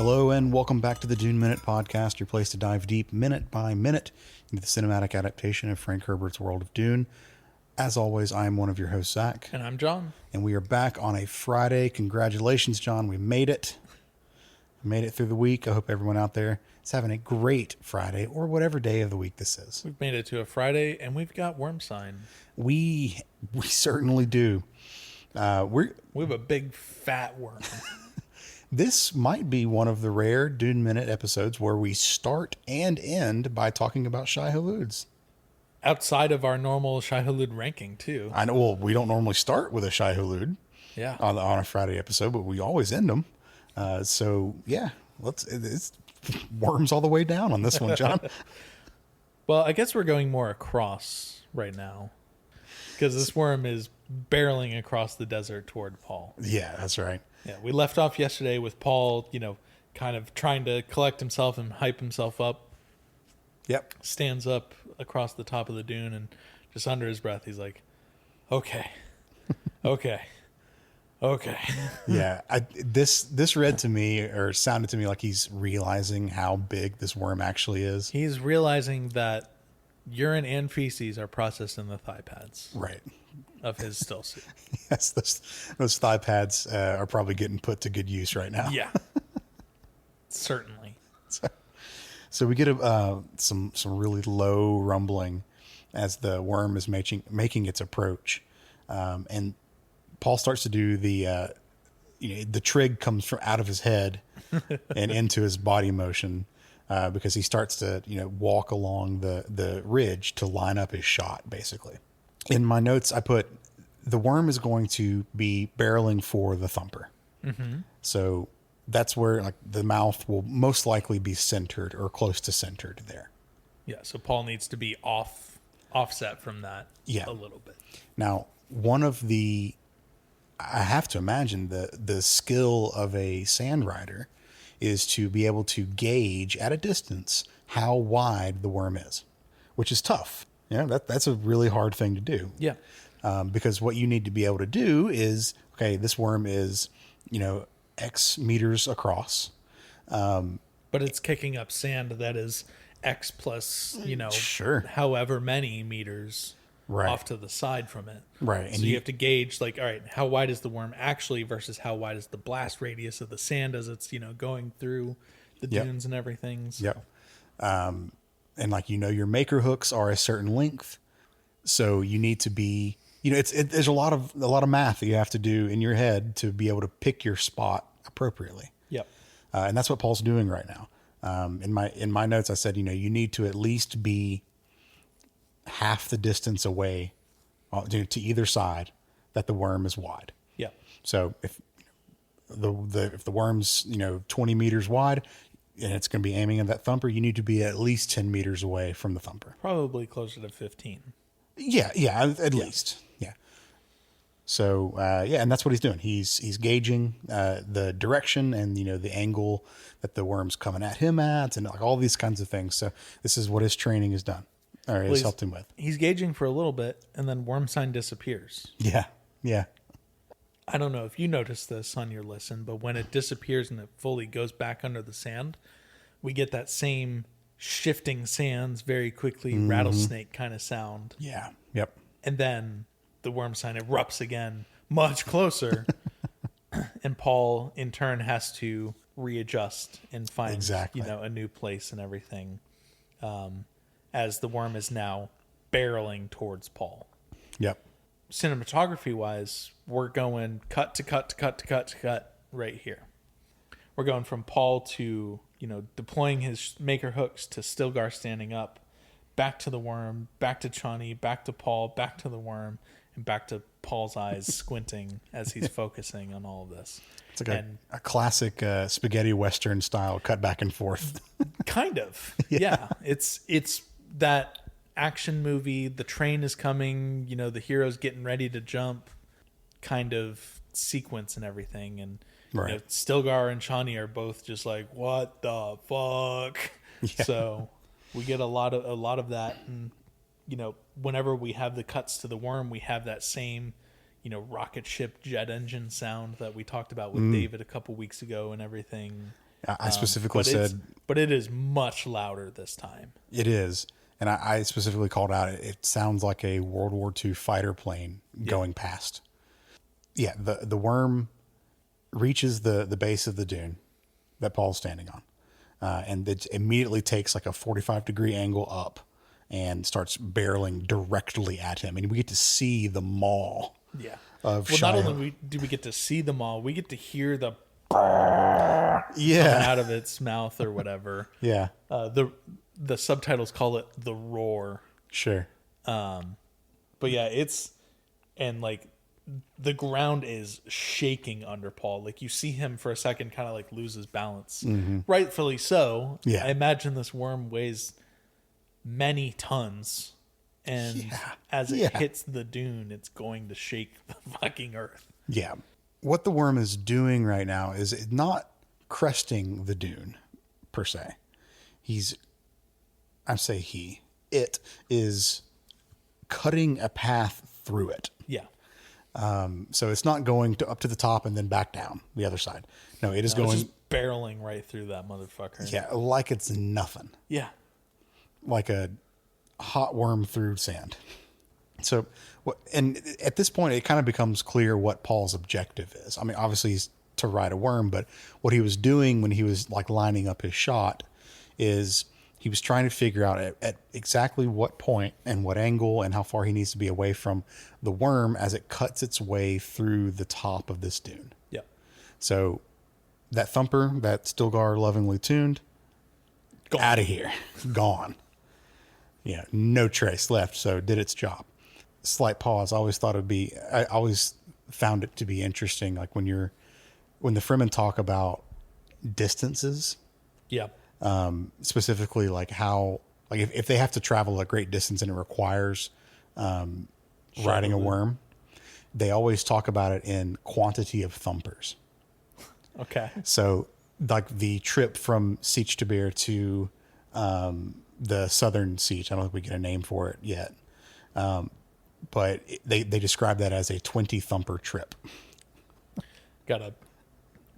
Hello and welcome back to the Dune Minute Podcast, your place to dive deep minute by minute into the cinematic adaptation of Frank Herbert's world of Dune. As always, I am one of your hosts, Zach. And I'm John. And we are back on a Friday. Congratulations, John. We made it. Made it through the week. I hope everyone out there is having a great Friday or whatever day of the week this is. We've made it to a Friday and we've got worm sign. We certainly do. We have a big fat worm. This might be one of the rare Dune Minute episodes where we start and end by talking about Shai Hulud's. Outside of our normal Shai Hulud ranking, too. I know. Well, we don't normally start with a Shai Hulud on a Friday episode, but we always end them. So, yeah, it's worms all the way down on this one, John. Well, I guess we're going more across right now because this worm is barreling across the desert toward Paul. Yeah, that's right. Yeah, we left off yesterday with Paul, kind of trying to collect himself and hype himself up. Yep. Stands up across the top of the dune and just under his breath, he's like, okay. Yeah. This read to me or sounded to me like he's realizing how big this worm actually is. He's realizing that urine and feces are processed in the thigh pads. Right. Of his still suit. Yes, those thigh pads are probably getting put to good use right now. Yeah. Certainly. So we get some really low rumbling as the worm is making its approach, and Paul starts to do the trig comes from out of his head and into his body motion because he starts to walk along the ridge to line up his shot. Basically, in my notes I put the worm is going to be barreling for the thumper. Mm-hmm. So that's where the mouth will most likely be centered or close to centered there. Yeah, so Paul needs to be offset from that a little bit. Now, I have to imagine the skill of a sand rider is to be able to gauge at a distance how wide the worm is, which is tough. Yeah, that's a really hard thing to do. Yeah. Because what you need to be able to do is, okay, this worm is, X meters across. But it's kicking up sand that is X plus, sure, however many meters right off to the side from it. Right. And so you have to gauge, all right, how wide is the worm actually versus how wide is the blast radius of the sand as it's, going through the dunes and everything. So. Yep. And your maker hooks are a certain length. So you need to be, there's a lot of math that you have to do in your head to be able to pick your spot appropriately. Yep. And that's what Paul's doing right now. In my notes, I said, you need to at least be half the distance away to either side that the worm is wide. Yep. So if the worm's, 20 meters wide and it's going to be aiming at that thumper, you need to be at least 10 meters away from the thumper. Probably closer to 15. Yeah, at least. Yeah. So, and that's what he's doing. He's gauging the direction and, the angle that the worm's coming at him at and all these kinds of things. So this is what his training has done, or has helped him with. He's gauging for a little bit and then worm sign disappears. Yeah, yeah. I don't know if you noticed this on your listen, but when it disappears and it fully goes back under the sand, we get that same shifting sands very quickly, rattlesnake kind of sound. Yeah. Yep. And then the worm sign erupts again, much closer. And Paul, in turn, has to readjust and find a new place and everything, as the worm is now barreling towards Paul. Yep. Cinematography-wise, we're going cut to cut to cut to cut to cut right here. We're going from Paul to, deploying his maker hooks to Stilgar standing up, back to the worm, back to Chani, back to Paul, back to the worm, and back to Paul's eyes squinting as he's focusing on all of this. It's like a classic spaghetti western style cut back and forth. Kind of. Yeah. It's that action movie, the train is coming, the hero's getting ready to jump kind of sequence and everything. And right. Stilgar and Chani are both just like, what the fuck? Yeah. So we get a lot of that. And, whenever we have the cuts to the worm, we have that same, rocket ship jet engine sound that we talked about with David a couple weeks ago and everything. I specifically said but it is much louder this time. it is. And I specifically called out it sounds like a World War II fighter plane going past. Yeah, the worm reaches the base of the dune that Paul's standing on. And it immediately takes like a 45-degree angle up and starts barreling directly at him. And we get to see the maw of Well, not Shia. only do we get to see the maw, we get to hear the Yeah. out of its mouth or whatever. Yeah. The subtitles call it the roar. Sure. But yeah, and like the ground is shaking under Paul. Like you see him for a second kind of like lose his balance. Rightfully so. Yeah. I imagine this worm weighs many tons. And as it hits the dune, it's going to shake the fucking earth. Yeah. What the worm is doing right now is not cresting the dune per se. It is cutting a path through it. Yeah. So it's not going up to the top and then back down the other side. No, it is going It's just barreling right through that motherfucker. yeah, like it's nothing. Yeah. Like a hot worm through sand. So, and at this point, it kind of becomes clear what Paul's objective is. I mean, obviously he's to ride a worm, but what he was doing when he was like lining up his shot is he was trying to figure out at exactly what point and what angle and how far he needs to be away from the worm as it cuts its way through the top of this dune. Yeah. So that thumper, that Stilgar lovingly tuned, out of here, gone. Yeah, no trace left. So did its job. Slight pause. I always found it to be interesting. Like when the Fremen talk about distances, Yeah. specifically like how, like if they have to travel a great distance and it requires, riding a worm, they always talk about it in quantity of thumpers. Okay. So like the trip from Siege Tabir to, the southern siege. I don't think we get a name for it yet. But they describe that as a 20 thumper trip. Got to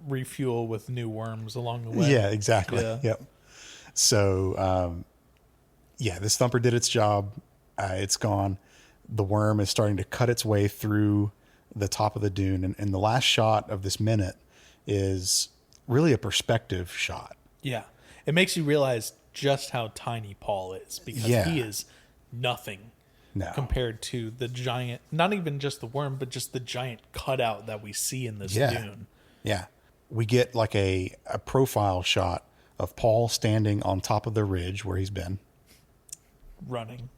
refuel with new worms along the way. Yeah, exactly. Yeah. Yep. So, this thumper did its job. It's gone. The worm is starting to cut its way through the top of the dune. And the last shot of this minute is really a perspective shot. Yeah. It makes you realize just how tiny Paul is because he is nothing compared to the giant, not even just the worm, but just the giant cutout that we see in this dune. Yeah. We get like a profile shot of Paul standing on top of the ridge where he's been running.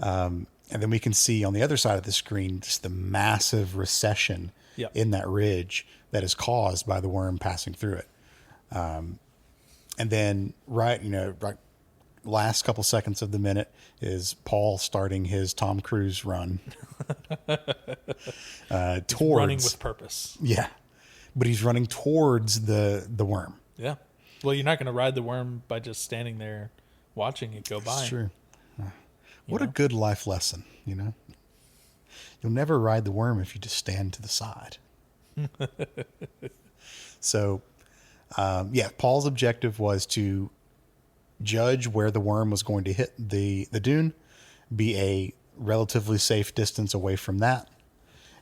And then we can see on the other side of the screen just the massive recession in that ridge that is caused by the worm passing through it. And then last couple seconds of the minute is Paul starting his Tom Cruise run towards running with purpose. Yeah. But he's running towards the worm. Yeah. Well, you're not going to ride the worm by just standing there watching it go by. That's true. What a good life lesson, you know? You'll never ride the worm if you just stand to the side. So, Paul's objective was to judge where the worm was going to hit the dune, be a relatively safe distance away from that,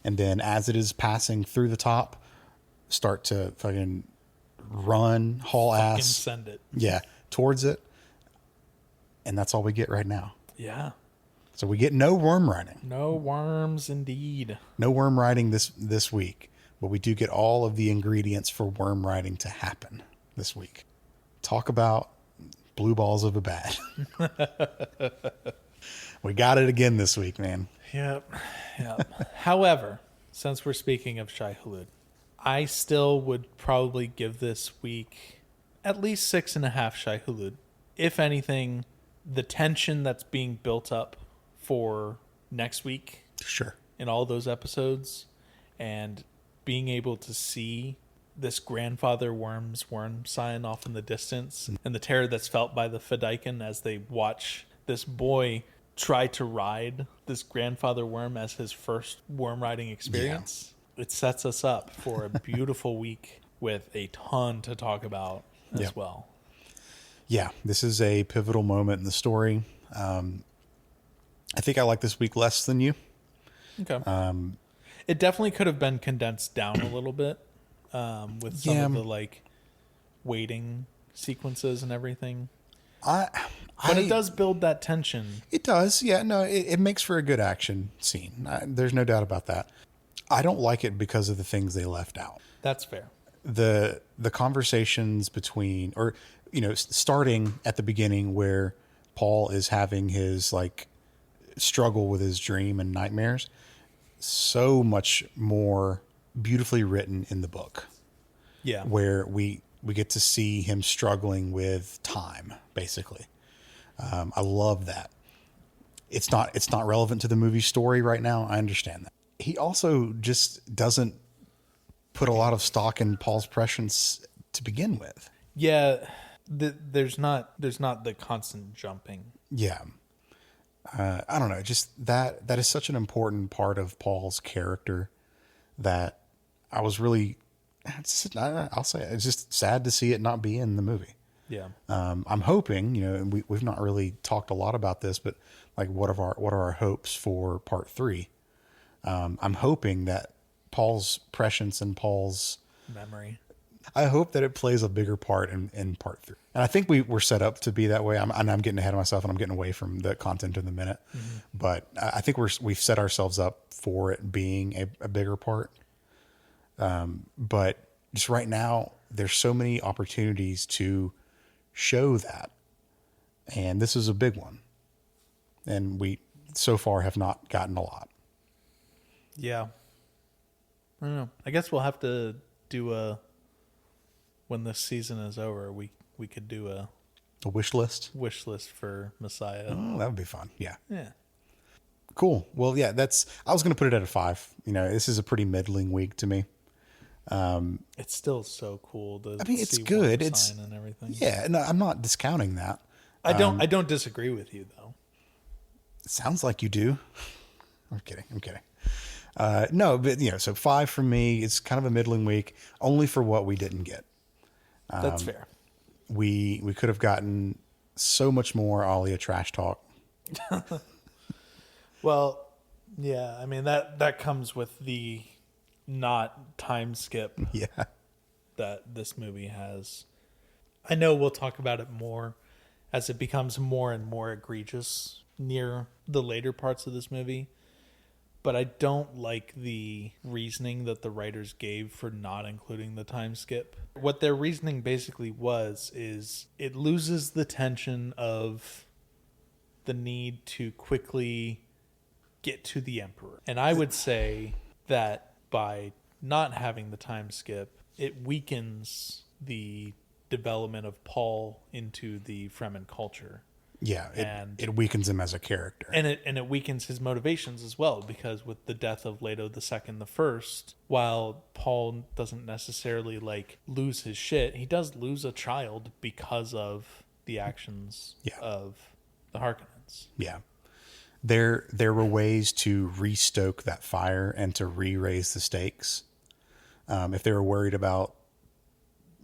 and then as it is passing through the top, start to fucking run, haul ass, send it. Yeah, towards it. And that's all we get right now. Yeah. So we get no worm riding. No worms, indeed. No worm riding this week, but we do get all of the ingredients for worm riding to happen this week. Talk about blue balls of a bat. We got it again this week, man. Yep. However, since we're speaking of Shai Hulud, I still would probably give this week at least 6.5 Shai Hulud. If anything, the tension that's being built up for next week, Sure, in all those episodes, and being able to see this grandfather worm's worm sign off in the distance, and the terror that's felt by the Fedaykin as they watch this boy try to ride this grandfather worm as his first worm riding experience. It sets us up for a beautiful week with a ton to talk about as well. Yeah, this is a pivotal moment in the story. I think I like this week less than you. Okay. It definitely could have been condensed down a little bit with some of the like waiting sequences and everything. But it does build that tension. It does. Yeah, no, it makes for a good action scene. There's no doubt about that. I don't like it because of the things they left out. That's fair. The conversations between, or, starting at the beginning where Paul is having his like struggle with his dream and nightmares, so much more beautifully written in the book. Yeah. Where we get to see him struggling with time, basically. I love that. It's not relevant to the movie story right now. I understand that. He also just doesn't put a lot of stock in Paul's prescience to begin with. Yeah, there's not the constant jumping. Yeah. I don't know. Just that is such an important part of Paul's character that I was really, I'll say it's just sad to see it not be in the movie. Yeah. I'm hoping, and we've not really talked a lot about this, but like what are our hopes for part 3? I'm hoping that Paul's prescience and Paul's memory, I hope that it plays a bigger part in part 3. And I think we were set up to be that way. I'm getting ahead of myself and I'm getting away from the content in the minute, but I think we've set ourselves up for it being a bigger part. But just right now, there's so many opportunities to show that. And this is a big one. And we so far have not gotten a lot. Yeah. I don't know. I guess we'll have to do when this season is over, we could do a wish list for Messiah. Oh, that would be fun. Yeah. Yeah. Cool. Well, yeah, I was going to put it at a 5. This is a pretty middling week to me. It's still so cool to it's see good. It's and everything. Yeah, no, I'm not discounting that. I don't disagree with you though. It sounds like you do. I'm kidding. No, but so 5 for me is kind of a middling week, only for what we didn't get. That's fair. We could have gotten so much more Alia trash talk. Well, yeah, I mean that comes with the not time skip. Yeah. That this movie has. I know we'll talk about it more as it becomes more and more egregious near the later parts of this movie. But I don't like the reasoning that the writers gave for not including the time skip. What their reasoning basically is it loses the tension of the need to quickly get to the Emperor. And I would say that by not having the time skip, it weakens the development of Paul into the Fremen culture. Yeah, it weakens him as a character. And it weakens his motivations as well, because with the death of Leto II the First, while Paul doesn't necessarily like lose his shit, he does lose a child because of the actions of the Harkonnens. Yeah. There were ways to restoke that fire and to re-raise the stakes. If they were worried about,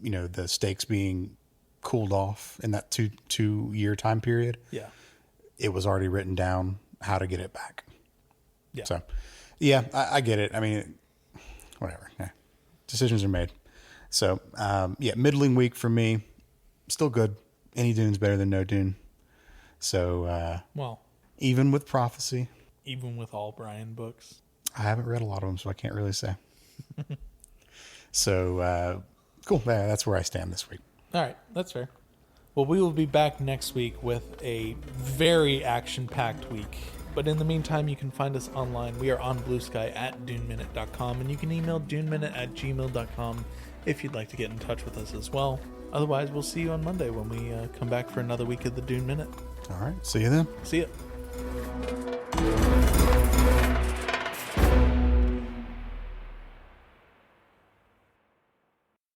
the stakes being cooled off in that two year time period. Yeah. It was already written down how to get it back. Yeah. So, yeah, I get it. I mean, whatever. Yeah. Decisions are made. So, middling week for me. Still good. Any Dune's better than no Dune. So, even with Prophecy. Even with all Brian books. I haven't read a lot of them, so I can't really say. So, cool. Yeah, that's where I stand this week. All right, that's fair. Well, we will be back next week with a very action-packed week. But in the meantime, you can find us online. We are on Blue Sky at duneminute.com, and you can email duneminute@gmail.com if you'd like to get in touch with us as well. Otherwise, we'll see you on Monday when we come back for another week of the Dune Minute. All right, see you then. See ya.